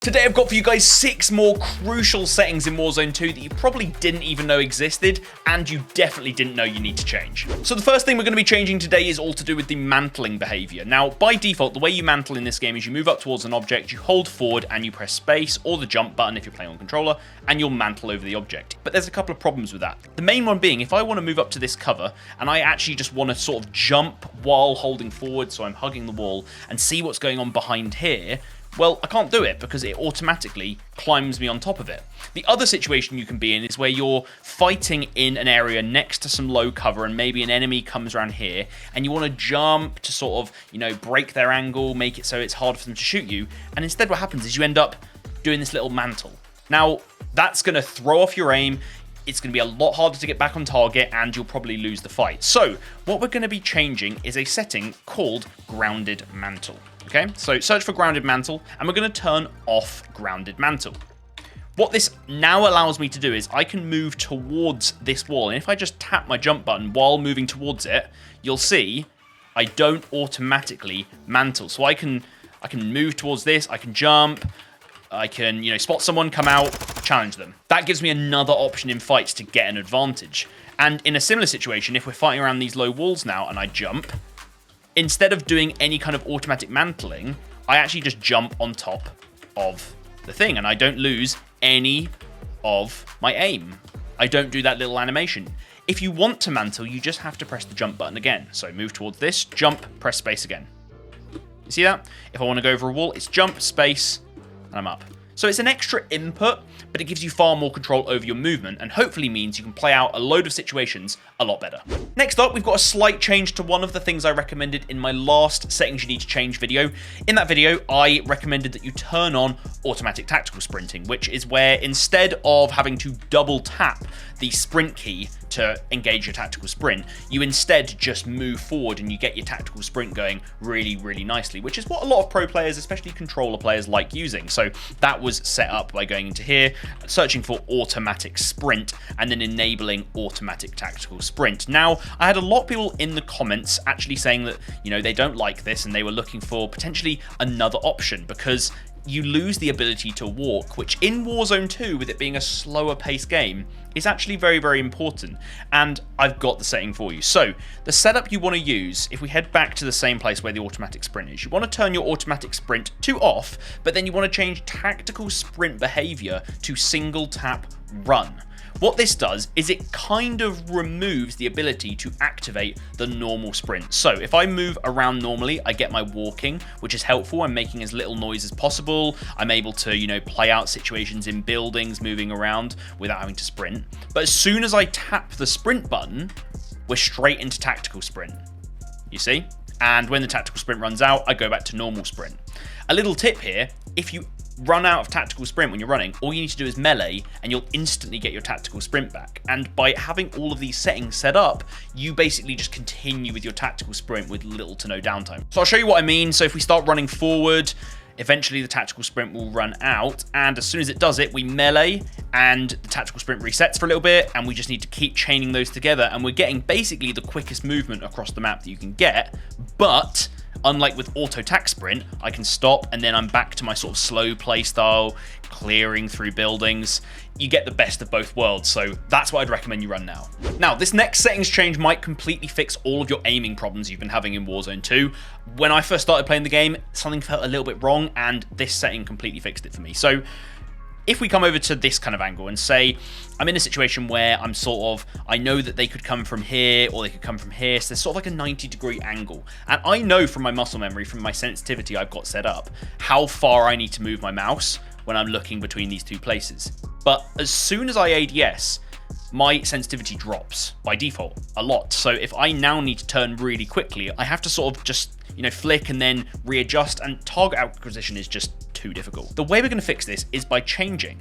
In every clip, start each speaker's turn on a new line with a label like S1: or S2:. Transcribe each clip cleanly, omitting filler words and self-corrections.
S1: Today I've got for you guys 6 more crucial settings in Warzone 2 that you probably didn't even know existed, and you definitely didn't know you need to change. So the first thing we're going to be changing today is all to do with the mantling behavior. Now, by default, the way you mantle in this game is you move up towards an object, you hold forward, and you press space or the jump button if you're playing on controller, and you'll mantle over the object. But there's a couple of problems with that. The main one being, if I want to move up to this cover, and I actually just want to sort of jump while holding forward, so I'm hugging the wall, and see what's going on behind here, well, I can't do it because it automatically climbs me on top of it. The other situation you can be in is where you're fighting in an area next to some low cover and maybe an enemy comes around here and you want to jump to sort of, break their angle, make it so it's hard for them to shoot you. And instead what happens is you end up doing this little mantle. Now, that's going to throw off your aim. It's going to be a lot harder to get back on target and you'll probably lose the fight. So what we're going to be changing is a setting called Grounded Mantle. Okay, so search for Grounded Mantle, and we're going to turn off Grounded Mantle. What this now allows me to do is I can move towards this wall, and if I just tap my jump button while moving towards it, you'll see I don't automatically mantle. So I can move towards this, I can jump, I can spot someone, come out, challenge them. That gives me another option in fights to get an advantage. And in a similar situation, if we're fighting around these low walls now and I jump, instead of doing any kind of automatic mantling, I actually just jump on top of the thing and I don't lose any of my aim. I don't do that little animation. If you want to mantle, you just have to press the jump button again. So move towards this, jump, press space again. You see that? If I want to go over a wall, it's jump, space, and I'm up. So it's an extra input, but it gives you far more control over your movement and hopefully means you can play out a load of situations a lot better. Next up, we've got a slight change to one of the things I recommended in my last settings you need to change video. In that video, I recommended that you turn on automatic tactical sprinting, which is where instead of having to double tap the sprint key to engage your tactical sprint, you instead just move forward and you get your tactical sprint going really, really nicely, which is what a lot of pro players, especially controller players, like using. So that was set up by going into here, searching for automatic sprint, and then enabling automatic tactical sprint. Now, I had a lot of people in the comments actually saying that, they don't like this and they were looking for potentially another option because you lose the ability to walk, which in Warzone 2, with it being a slower paced game, is actually very, very important. And I've got the setting for you. So the setup you want to use, if we head back to the same place where the automatic sprint is, you want to turn your automatic sprint to off, but then you want to change tactical sprint behavior to single tap run. What this does is it kind of removes the ability to activate the normal sprint. So if I move around normally, I get my walking, which is helpful. I'm making as little noise as possible. I'm able to, play out situations in buildings, moving around without having to sprint. But as soon as I tap the sprint button, we're straight into tactical sprint. You see? And when the tactical sprint runs out, I go back to normal sprint. A little tip here, if you run out of tactical sprint when you're running, all you need to do is melee and you'll instantly get your tactical sprint back. And by having all of these settings set up, you basically just continue with your tactical sprint with little to no downtime. So I'll show you what I mean. So if we start running forward, eventually the tactical sprint will run out, and as soon as it does it, we melee and the tactical sprint resets for a little bit, and we just need to keep chaining those together, and we're getting basically the quickest movement across the map that you can get. But unlike with auto tac sprint, I can stop and then I'm back to my sort of slow play style, clearing through buildings. You get the best of both worlds, so that's what I'd recommend you run now. Now, this next settings change might completely fix all of your aiming problems you've been having in Warzone 2. When I first started playing the game, something felt a little bit wrong, and this setting completely fixed it for me. So if we come over to this kind of angle and say, I'm in a situation where I know that they could come from here or they could come from here. So there's sort of like a 90-degree angle. And I know from my muscle memory, from my sensitivity I've got set up, how far I need to move my mouse when I'm looking between these two places. But as soon as I ADS, my sensitivity drops by default a lot. So if I now need to turn really quickly, I have to sort of just flick and then readjust, and target acquisition is just too difficult. The way we're going to fix this is by changing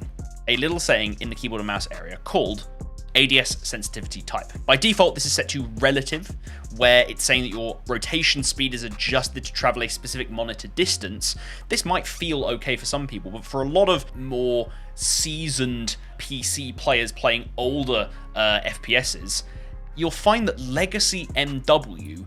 S1: a little setting in the keyboard and mouse area called ADS sensitivity type. By default, this is set to relative, where it's saying that your rotation speed is adjusted to travel a specific monitor distance. This might feel okay for some people, but for a lot of more seasoned PC players playing older FPSs, you'll find that legacy MW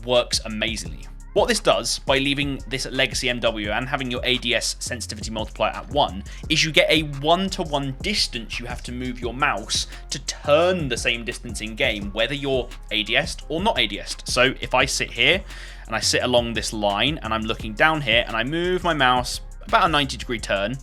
S1: works amazingly. What this does, by leaving this legacy MW and having your ADS sensitivity multiplier at 1, is you get a 1-to-1 distance you have to move your mouse to turn the same distance in game, whether you're ADS'd or not ADS'd. So if I sit here, and I sit along this line, and I'm looking down here, and I move my mouse about a 90-degree turn,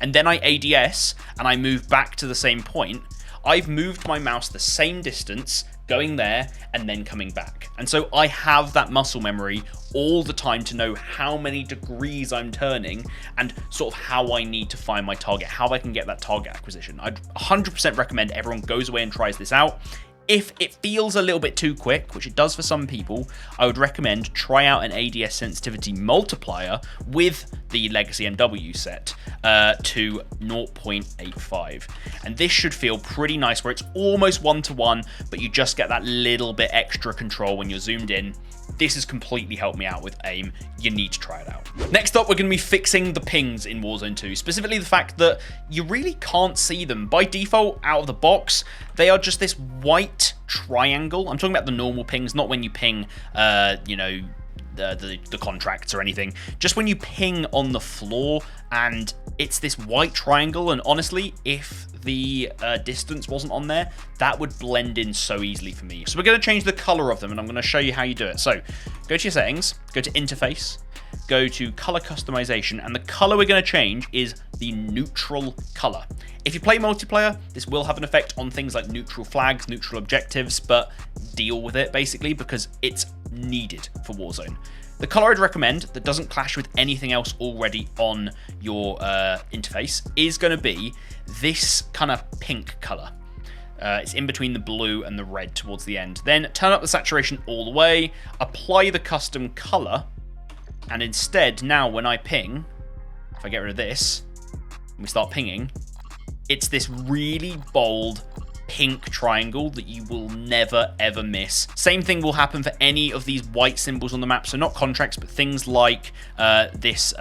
S1: and then I ADS, and I move back to the same point, I've moved my mouse the same distance, going there and then coming back. And so I have that muscle memory all the time to know how many degrees I'm turning and sort of how I need to find my target, how I can get that target acquisition. I'd 100% recommend everyone goes away and tries this out. If it feels a little bit too quick, which it does for some people, I would recommend try out an ADS sensitivity multiplier with the legacy MW set to 0.85. And this should feel pretty nice where it's almost 1-to-1, but you just get that little bit extra control when you're zoomed in. This has completely helped me out with aim. You need to try it out. Next up, we're going to be fixing the pings in Warzone 2, specifically the fact that you really can't see them. By default, out of the box, they are just this white triangle. I'm talking about the normal pings, not when you ping, you know, the contracts or anything. Just when you ping on the floor, and it's this white triangle, and honestly, if the distance wasn't on there, that would blend in so easily for me. So we're going to change the color of them, and I'm going to show you how you do it. So go to your settings, go to interface, go to color customization, and the color we're going to change is the neutral color. If you play multiplayer, this will have an effect on things like neutral flags, neutral objectives, but deal with it basically because it's needed for Warzone. The color I'd recommend that doesn't clash with anything else already on your interface is going to be this kind of pink color. It's in between the blue and the red towards the end. Then turn up the saturation all the way, apply the custom color, and instead now when I ping, if I get rid of this, and we start pinging, it's this really bold pink triangle that you will never ever miss. Same thing will happen for any of these white symbols on the map, so not contracts, but things like this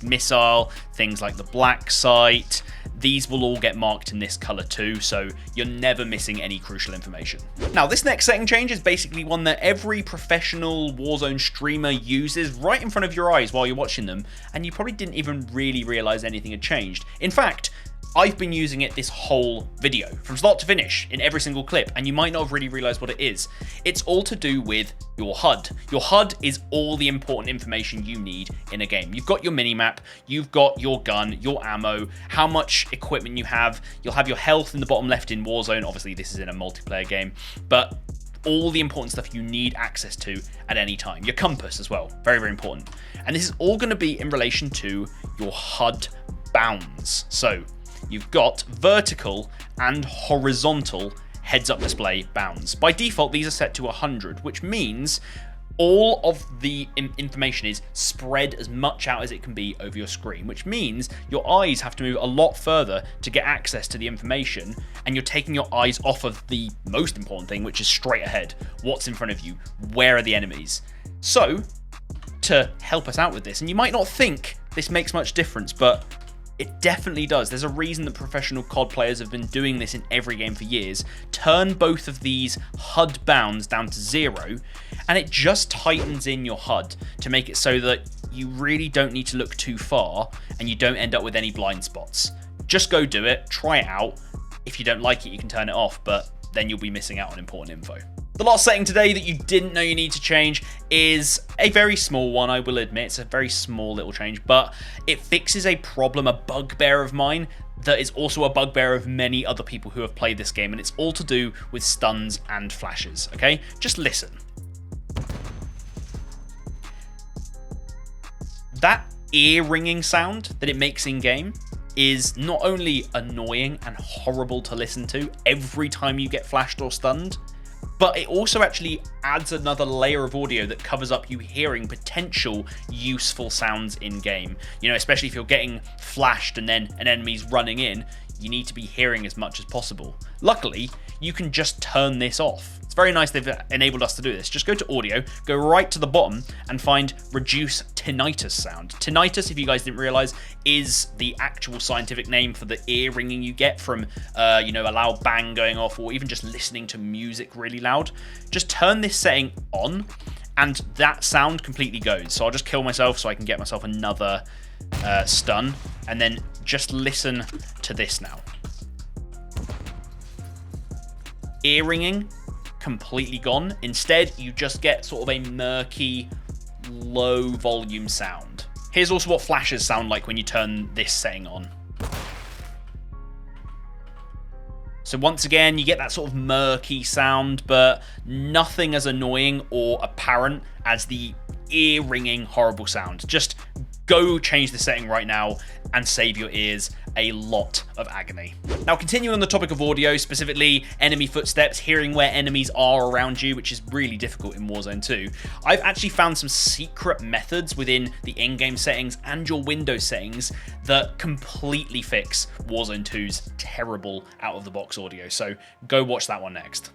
S1: missile, things like the black site. These will all get marked in this color too, so you're never missing any crucial information. Now, this next setting change is basically one that every professional Warzone streamer uses right in front of your eyes while you're watching them, and you probably didn't even really realize anything had changed. In fact, I've been using it this whole video, from start to finish, in every single clip, and you might not have really realized what it is. It's all to do with your HUD. Your HUD is all the important information you need in a game. You've got your minimap, you've got your gun, your ammo, how much equipment you have. You'll have your health in the bottom left in Warzone. Obviously, this is in a multiplayer game, but all the important stuff you need access to at any time. Your compass as well, very, very important. And this is all going to be in relation to your HUD bounds. So you've got vertical and horizontal heads-up display bounds. By default, these are set to 100, which means all of the information is spread as much out as it can be over your screen, which means your eyes have to move a lot further to get access to the information, and you're taking your eyes off of the most important thing, which is straight ahead. What's in front of you? Where are the enemies? So, to help us out with this, and you might not think this makes much difference, but it definitely does. There's a reason that professional COD players have been doing this in every game for years. Turn both of these HUD bounds down to 0, and it just tightens in your HUD to make it so that you really don't need to look too far and you don't end up with any blind spots. Just go do it, try it out. If you don't like it, you can turn it off, but then you'll be missing out on important info. The last setting today that you didn't know you need to change is a very small one, I will admit. It's a very small little change, but it fixes a problem, a bugbear of mine, that is also a bugbear of many other people who have played this game, and it's all to do with stuns and flashes, okay? Just listen. That ear-ringing sound that it makes in-game is not only annoying and horrible to listen to every time you get flashed or stunned, but it also actually adds another layer of audio that covers up you hearing potential useful sounds in-game. You know, especially if you're getting flashed and then an enemy's running in, you need to be hearing as much as possible. Luckily, you can just turn this off. It's very nice they've enabled us to do this. Just go to audio, go right to the bottom and find reduce tinnitus sound. Tinnitus, if you guys didn't realize, is the actual scientific name for the ear ringing you get from, you know, a loud bang going off or even just listening to music really loud. Just turn this setting on and that sound completely goes. So I'll just kill myself so I can get myself another stun, and then just listen to this now. Ear ringing, completely gone. Instead, you just get sort of a murky, low volume sound. Here's also what flashes sound like when you turn this setting on. So once again, you get that sort of murky sound, but nothing as annoying or apparent as the ear-ringing, horrible sound. Just go change the setting right now and save your ears a lot of agony. Now, continuing on the topic of audio, specifically enemy footsteps, hearing where enemies are around you, which is really difficult in Warzone 2, I've actually found some secret methods within the in-game settings and your Windows settings that completely fix Warzone 2's terrible out-of-the-box audio. So go watch that one next.